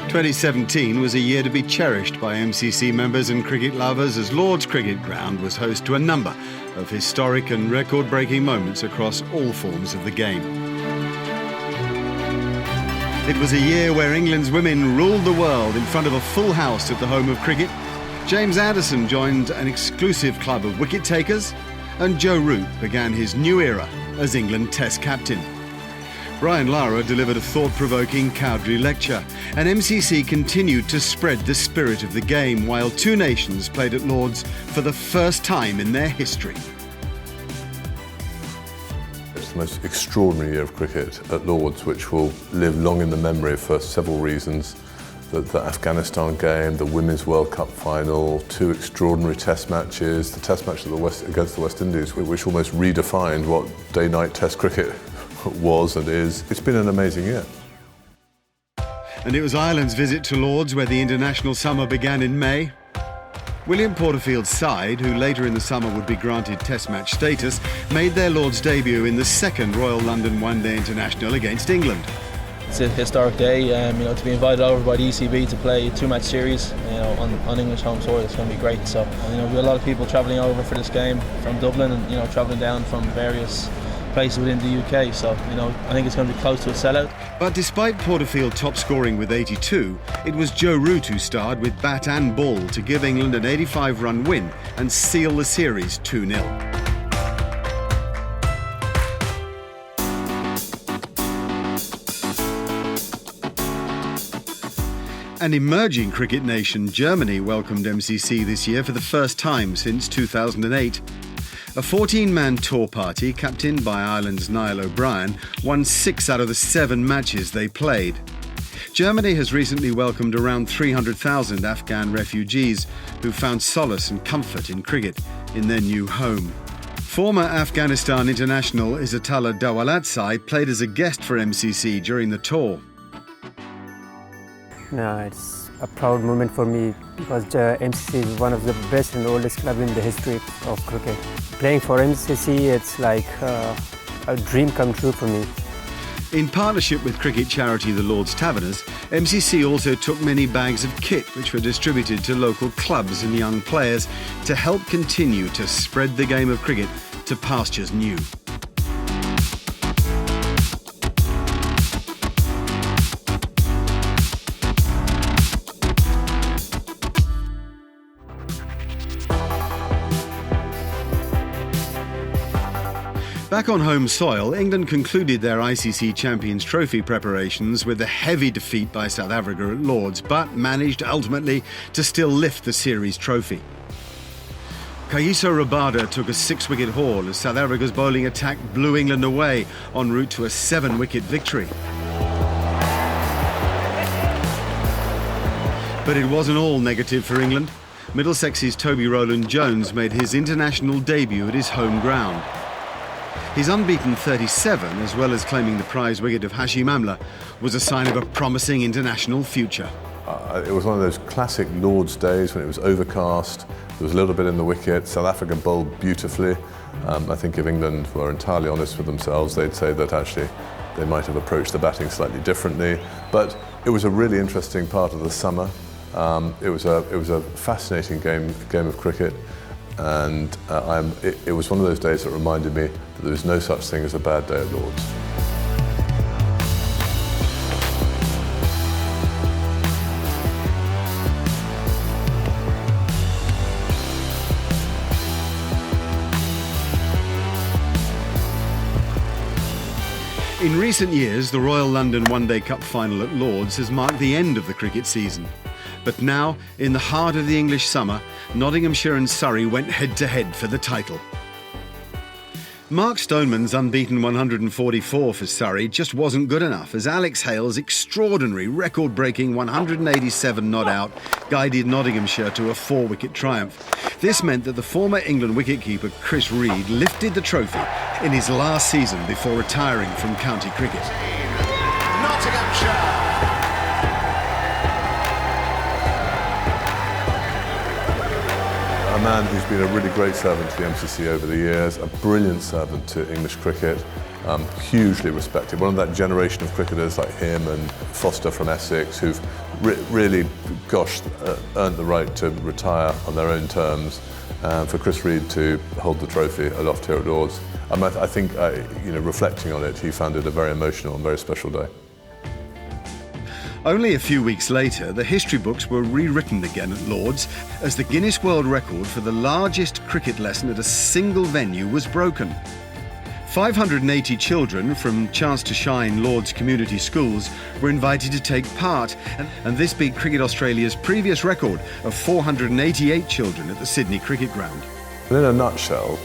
2017 was a year to be cherished by MCC members and cricket lovers as Lord's Cricket Ground was host to a number of historic and record-breaking moments across all forms of the game. It was a year where England's women ruled the world in front of a full house at the home of cricket. James Anderson joined an exclusive club of wicket takers, and Joe Root began his new era as England Test captain. Brian Lara delivered a thought-provoking Cowdrey lecture, and MCC continued to spread the spirit of the game while two nations played at Lord's for the first time in their history. It's the most extraordinary year of cricket at Lord's, which will live long in the memory for several reasons. The Afghanistan game, the Women's World Cup final, two extraordinary test matches, the test match against the West Indies, which almost redefined what day-night test cricket was and is. It's been an amazing year. And it was Ireland's visit to Lord's where the international summer began in May. William Porterfield's side, who later in the summer would be granted test match status, made their Lord's debut in the second Royal London One Day International against England. It's a historic day, to be invited over by the ECB to play a two-match series, on English home soil. It's going to be great. So, we have a lot of people travelling over for this game from Dublin and, travelling down from various places within the UK. So, I think it's going to be close to a sellout. But despite Porterfield top scoring with 82, it was Joe Root who starred with bat and ball to give England an 85-run win and seal the series 2-0. An emerging cricket nation, Germany, welcomed MCC this year for the first time since 2008. A 14-man tour party, captained by Ireland's Niall O'Brien, won 6 out of the 7 matches they played. Germany has recently welcomed around 300,000 Afghan refugees who found solace and comfort in cricket in their new home. Former Afghanistan international Izzatullah Dawalatzai played as a guest for MCC during the tour. No, it's a proud moment for me because MCC is one of the best and oldest clubs in the history of cricket. Playing for MCC, it's like a dream come true for me. In partnership with cricket charity the Lord's Taverners, MCC also took many bags of kit which were distributed to local clubs and young players to help continue to spread the game of cricket to pastures new. Back on home soil, England concluded their ICC Champions Trophy preparations with a heavy defeat by South Africa at Lord's, but managed ultimately to still lift the series trophy. Kagiso Rabada took a 6-wicket haul as South Africa's bowling attack blew England away en route to a 7-wicket victory. But it wasn't all negative for England. Middlesex's Toby Rowland-Jones made his international debut at his home ground. His unbeaten 37, as well as claiming the prize wicket of Hashim Amla, was a sign of a promising international future. It was one of those classic Lord's days when it was overcast, there was a little bit in the wicket, South Africa bowled beautifully. I think if England were entirely honest with themselves, they'd say that actually they might have approached the batting slightly differently. But it was a really interesting part of the summer. It was a fascinating game of cricket. And it was one of those days that reminded me that there was no such thing as a bad day at Lord's. In recent years, the Royal London One Day Cup final at Lord's has marked the end of the cricket season. But now, in the heart of the English summer, Nottinghamshire and Surrey went head-to-head for the title. Mark Stoneman's unbeaten 144 for Surrey just wasn't good enough as Alex Hale's extraordinary record-breaking 187 not-out guided Nottinghamshire to a 4-wicket triumph. This meant that the former England wicketkeeper Chris Reed lifted the trophy in his last season before retiring from county cricket. Nottinghamshire! A man who's been a really great servant to the MCC over the years, a brilliant servant to English cricket, hugely respected. One of that generation of cricketers like him and Foster from Essex who've really, earned the right to retire on their own terms. For Chris Reed to hold the trophy aloft here at Lord's, I think, reflecting on it, he found it a very emotional and very special day. Only a few weeks later, the history books were rewritten again at Lord's as the Guinness World Record for the largest cricket lesson at a single venue was broken. 580 children from Chance to Shine Lord's community schools were invited to take part, and this beat Cricket Australia's previous record of 488 children at the Sydney Cricket Ground. In a nutshell,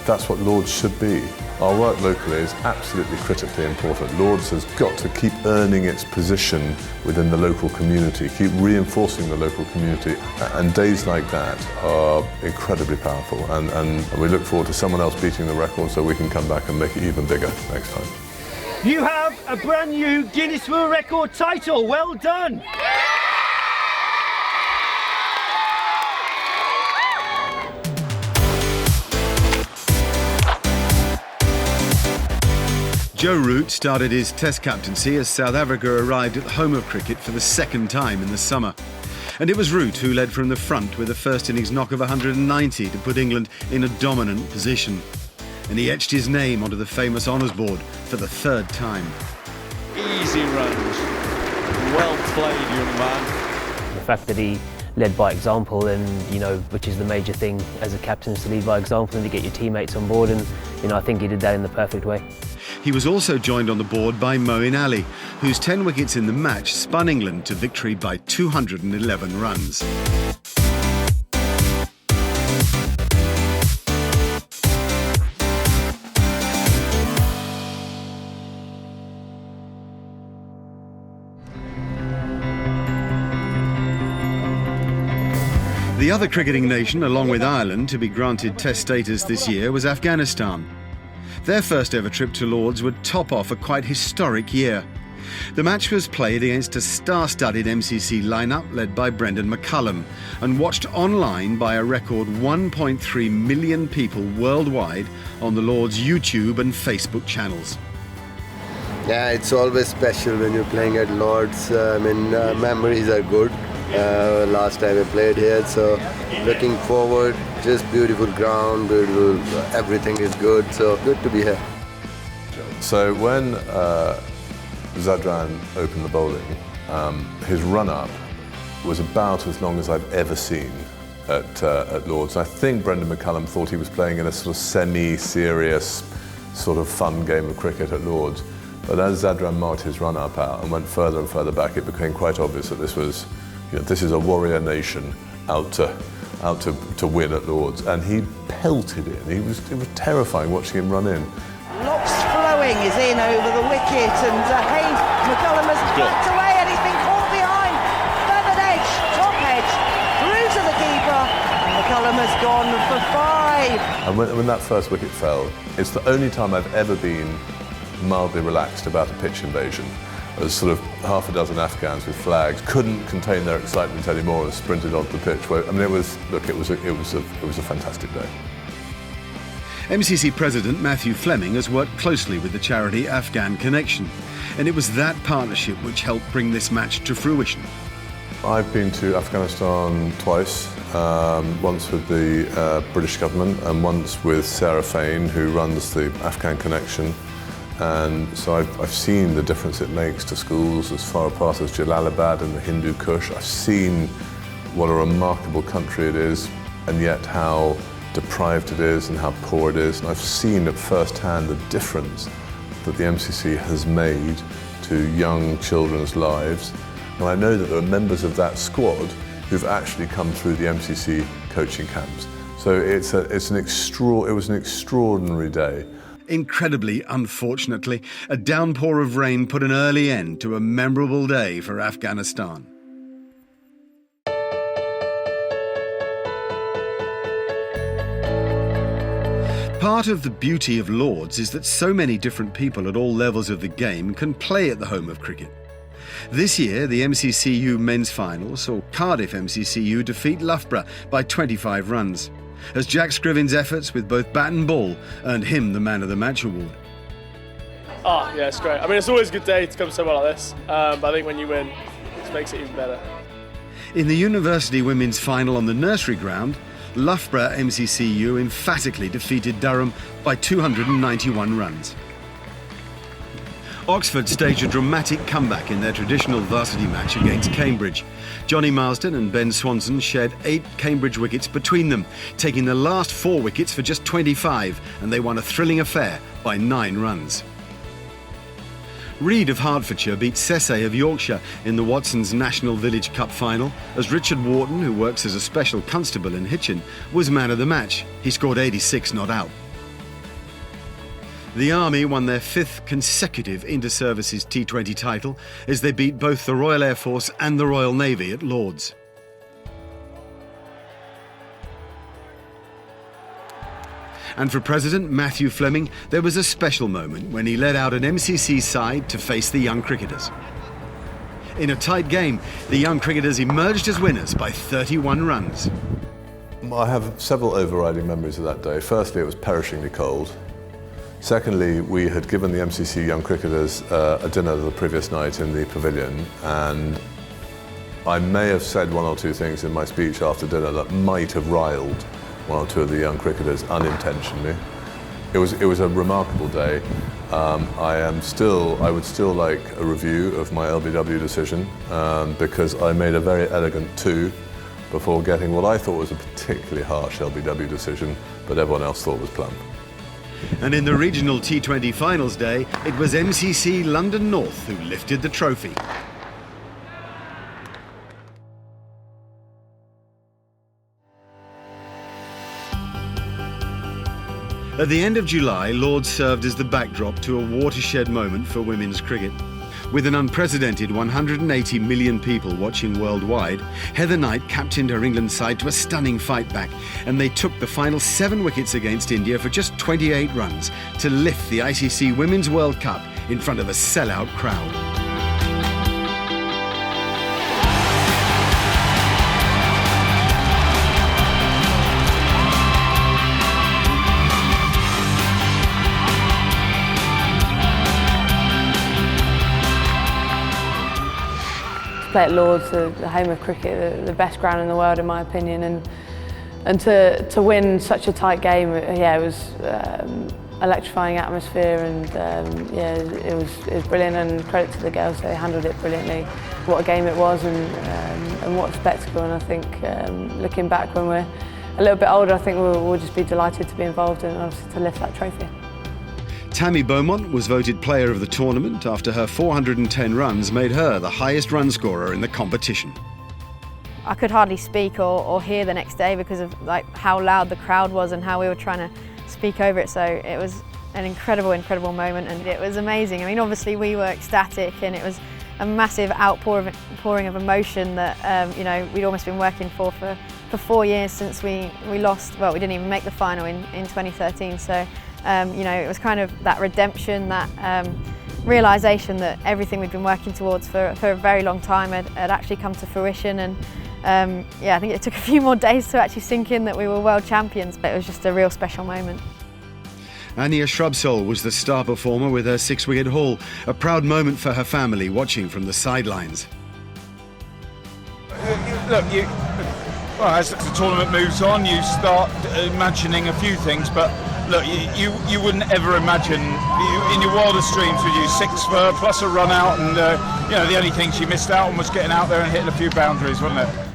that's what Lord's should be. Our work locally is absolutely critically important. Lord's has got to keep earning its position within the local community, keep reinforcing the local community, and days like that are incredibly powerful, and we look forward to someone else beating the record so we can come back and make it even bigger next time. You have a brand new Guinness World Record title. Well done. Joe Root started his Test captaincy as South Africa arrived at the home of cricket for the second time in the summer. And it was Root who led from the front with a first innings knock of 190 to put England in a dominant position. And he etched his name onto the famous honours board for the third time. Easy runs. Well played, young man. The fact that he led by example, and which is the major thing as a captain, is to lead by example and to get your teammates on board, and I think he did that in the perfect way. He was also joined on the board by Moeen Ali, whose 10 wickets in the match spun England to victory by 211 runs. The other cricketing nation, along with Ireland, to be granted Test status this year was Afghanistan. Their first ever trip to Lord's would top off a quite historic year. The match was played against a star-studded MCC lineup led by Brendan McCullum and watched online by a record 1.3 million people worldwide on the Lord's YouTube and Facebook channels. Yeah, it's always special when you're playing at Lord's. Memories are good. Last time I played here, so looking forward, just beautiful ground, beautiful, everything is good, so good to be here. So when Zadran opened the bowling, his run-up was about as long as I've ever seen at Lord's. I think Brendan McCullum thought he was playing in a sort of semi-serious, sort of fun game of cricket at Lord's. But as Zadran marked his run-up out and went further and further back, it became quite obvious that this is a warrior nation out to win at Lord's, and he pelted it. It was terrifying watching him run in. Lots flowing is in over the wicket, and Haynes McCullum has backed away, and he's been caught behind. Feathered edge, top edge, through to the keeper. McCullum has gone for 5. And when that first wicket fell, it's the only time I've ever been mildly relaxed about a pitch invasion. As sort of half a dozen Afghans with flags couldn't contain their excitement anymore and sprinted onto the pitch. It was a fantastic day. MCC President Matthew Fleming has worked closely with the charity Afghan Connection, and it was that partnership which helped bring this match to fruition. I've been to Afghanistan twice, once with the British government and once with Sarah Fain, who runs the Afghan Connection. And so I've seen the difference it makes to schools as far apart as Jalalabad and the Hindu Kush. I've seen what a remarkable country it is, and yet how deprived it is and how poor it is. And I've seen at first hand the difference that the MCC has made to young children's lives. And I know that there are members of that squad who've actually come through the MCC coaching camps. So it was an extraordinary day. Incredibly, unfortunately, a downpour of rain put an early end to a memorable day for Afghanistan. Part of the beauty of Lord's is that so many different people at all levels of the game can play at the home of cricket. This year, the MCCU men's final saw Cardiff MCCU defeat Loughborough by 25 runs, as Jack Scriven's efforts with both bat and ball earned him the Man of the Match award. Oh, yeah, it's great. I mean, it's always a good day to come somewhere like this, but I think when you win, it makes it even better. In the university women's final on the nursery ground, Loughborough MCCU emphatically defeated Durham by 291 runs. Oxford staged a dramatic comeback in their traditional varsity match against Cambridge. Johnny Marsden and Ben Swanson shared 8 Cambridge wickets between them, taking the last 4 wickets for just 25, and they won a thrilling affair by 9 runs. Reed of Hertfordshire beat Sesse of Yorkshire in the Watson's National Village Cup final, as Richard Wharton, who works as a special constable in Hitchin, was man of the match. He scored 86 not out. The Army won their 5th consecutive Inter-Services T20 title as they beat both the Royal Air Force and the Royal Navy at Lord's. And for President Matthew Fleming, there was a special moment when he led out an MCC side to face the young cricketers. In a tight game, the young cricketers emerged as winners by 31 runs. I have several overriding memories of that day. Firstly, it was perishingly cold. Secondly, we had given the MCC young cricketers a dinner the previous night in the pavilion, and I may have said 1 or 2 things in my speech after dinner that might have riled 1 or 2 of the young cricketers unintentionally. It was a remarkable day. I would still like a review of my LBW decision because I made a very elegant 2 before getting what I thought was a particularly harsh LBW decision, but everyone else thought was plump. And in the regional T20 finals day, it was MCC London North who lifted the trophy. At the end of July, Lord's served as the backdrop to a watershed moment for women's cricket. With an unprecedented 180 million people watching worldwide, Heather Knight captained her England side to a stunning fight back, and they took the final 7 wickets against India for just 28 runs to lift the ICC Women's World Cup in front of a sellout crowd. Play at Lord's, the home of cricket, the best ground in the world in my opinion, and to win such a tight game, yeah, it was electrifying atmosphere, and yeah, it was brilliant, and credit to the girls, they handled it brilliantly. What a game it was, and what a spectacle, and I think looking back when we're a little bit older, I think we'll just be delighted to be involved and obviously to lift that trophy. Tammy Beaumont was voted player of the tournament after her 410 runs made her the highest run scorer in the competition. I could hardly speak or hear the next day because of how loud the crowd was and how we were trying to speak over it. So it was an incredible moment, and it was amazing. I mean, obviously we were ecstatic, and it was a massive outpouring of emotion that you know, we'd almost been working for 4 years since we lost. Well, we didn't even make the final in 2013. So. You know, it was kind of that redemption, that realisation that everything we'd been working towards for a very long time had actually come to fruition, and yeah, I think it took a few more days to actually sink in that we were world champions, but it was just a real special moment. Ania Shrubsole was the star performer with her 6-wicket haul, a proud moment for her family watching from the sidelines. Look, well, as the tournament moves on, you start imagining a few things, but look, you wouldn't ever imagine, in your wildest dreams, would you, 6 for her plus a run out, and you know, the only thing she missed out on was getting out there and hitting a few boundaries, wasn't it?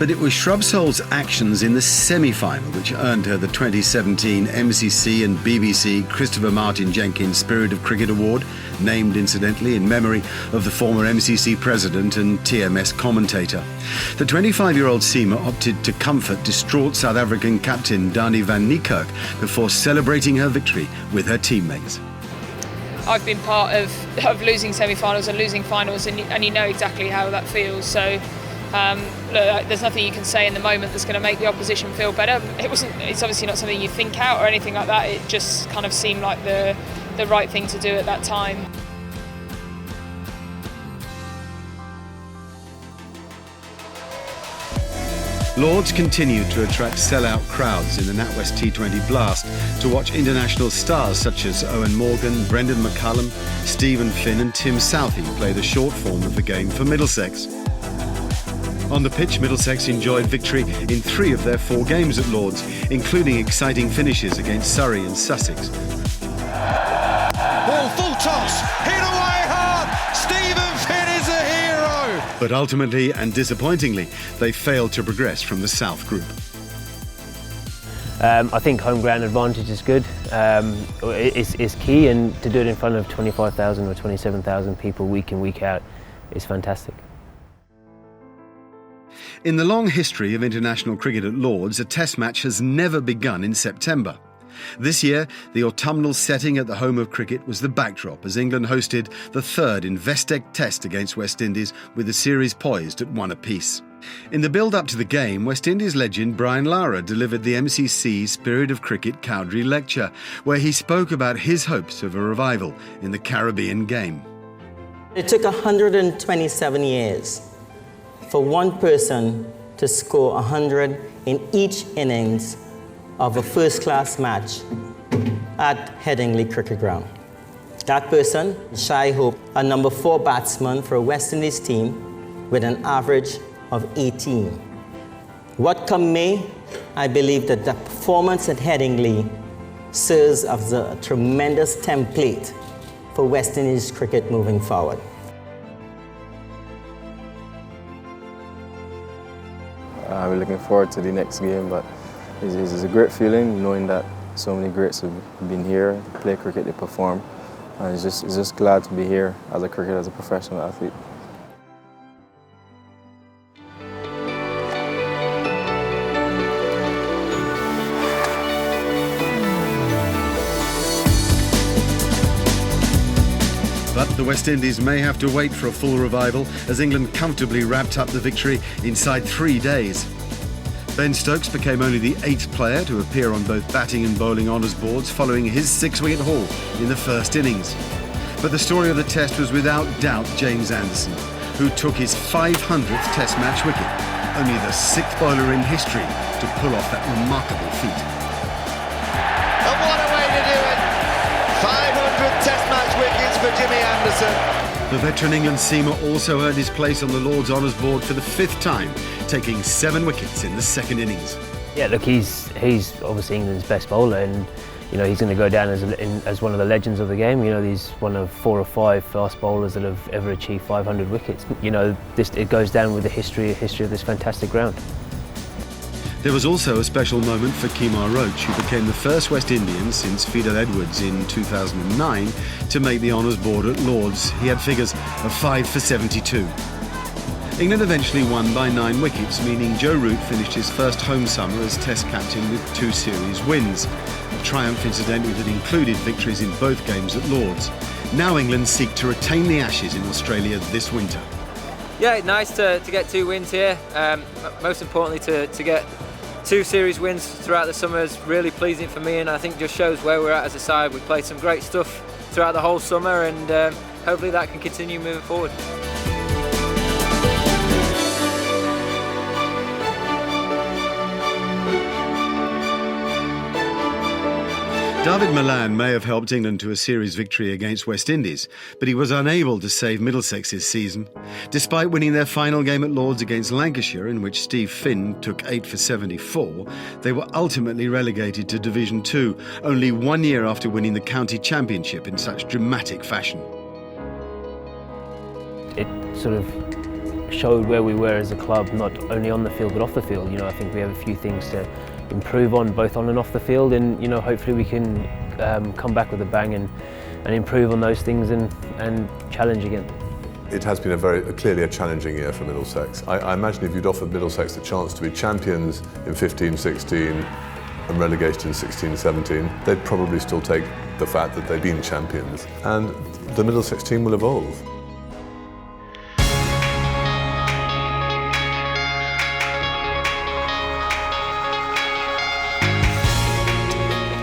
But it was Shrubsole's actions in the semi-final which earned her the 2017 MCC and BBC Christopher Martin Jenkins Spirit of Cricket Award, named incidentally in memory of the former MCC president and TMS commentator. The 25-year-old seamer opted to comfort distraught South African captain Dani van Niekerk before celebrating her victory with her teammates. I've been part of losing semi-finals and losing finals, and you know exactly how that feels. So. Look, there's nothing you can say in the moment that's going to make the opposition feel better. It's obviously not something you think out or anything like that. It just kind of seemed like the right thing to do at that time. Lords continued to attract sell-out crowds in the NatWest T20 Blast to watch international stars such as Owen Morgan, Brendan McCullum, Stephen Finn and Tim Southey play the short form of the game for Middlesex. On the pitch, Middlesex enjoyed victory in 3 of their 4 games at Lords, including exciting finishes against Surrey and Sussex. Ball full toss, hit away hard, Stephen Finn is a hero! But ultimately and disappointingly, they failed to progress from the South Group. I think home ground advantage is good. It's key, and to do it in front of 25,000 or 27,000 people week in, week out is fantastic. In the long history of international cricket at Lords, a test match has never begun in September. This year, the autumnal setting at the home of cricket was the backdrop as England hosted the 3rd Investec Test against West Indies, with the series poised at 1 apiece. In the build-up to the game, West Indies legend Brian Lara delivered the MCC Spirit of Cricket Cowdrey lecture, where he spoke about his hopes of a revival in the Caribbean game. It took 127 years for one person to score 100 in each innings of a first-class match at Headingley Cricket Ground. That person, Shai Hope, a number 4 batsman for a West Indies team with an average of 18. What come May, I believe that the performance at Headingley serves as a tremendous template for West Indies cricket moving forward. We're looking forward to the next game, but it's a great feeling knowing that so many greats have been here, they play cricket, they perform, and it's just glad to be here as a cricketer, as a professional athlete. But the West Indies may have to wait for a full revival as England comfortably wrapped up the victory inside 3 days. Ben Stokes became only the 8th player to appear on both batting and bowling honours boards following his 6-wicket haul in the first innings. But the story of the Test was without doubt James Anderson, who took his 500th Test match wicket, only the 6th bowler in history to pull off that remarkable feat. And what a way to do it! 500 Test match wickets for Jimmy Anderson. The veteran England seamer also earned his place on the Lords honours board for the 5th time, taking 7 wickets in the 2nd innings. Yeah, look, he's obviously England's best bowler, and you know he's going to go down as one of the legends of the game. You know, he's one of 4 or 5 fast bowlers that have ever achieved 500 wickets. You know, it goes down with the history of this fantastic ground. There was also a special moment for Kemar Roach, who became the first West Indian since Fidel Edwards in 2009 to make the honours board at Lords. He had figures of 5 for 72. England eventually won by 9 wickets, meaning Joe Root finished his first home summer as Test captain with 2 series wins. A triumph, incidentally, that included victories in both games at Lords. Now England seek to retain the Ashes in Australia this winter. Yeah, nice to get 2 wins here. Most importantly, to get 2 series wins throughout the summer is really pleasing for me, and I think just shows where we're at as a side. We've played some great stuff throughout the whole summer, and hopefully that can continue moving forward. David Malan may have helped England to a series victory against West Indies, but he was unable to save Middlesex's season. Despite winning their final game at Lords against Lancashire, in which Steve Finn took 8 for 74, they were ultimately relegated to Division 2, only 1 year after winning the county championship in such dramatic fashion. It sort of showed where we were as a club, not only on the field but off the field. You know, I think we have a few things to improve on both on and off the field, and you know, hopefully we can come back with a bang and improve on those things and challenge again. It has been clearly a challenging year for Middlesex. I imagine if you'd offered Middlesex the chance to be champions in 15-16 and relegated in 16-17, they'd probably still take the fact that they've been champions. And the Middlesex team will evolve.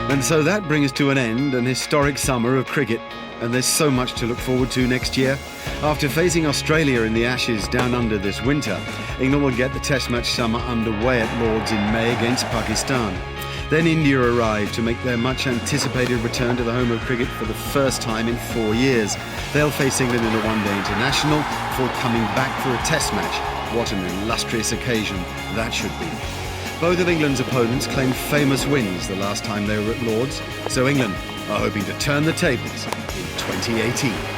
And so that brings to an end an historic summer of cricket, and there's so much to look forward to next year. After facing Australia in the Ashes down under this winter, England will get the Test match summer underway at Lord's in May against Pakistan. Then India arrive to make their much anticipated return to the home of cricket for the first time in 4 years. They'll face England in a one-day international before coming back for a Test match. What an illustrious occasion that should be. Both of England's opponents claimed famous wins the last time they were at Lord's, so England are hoping to turn the tables in 2018.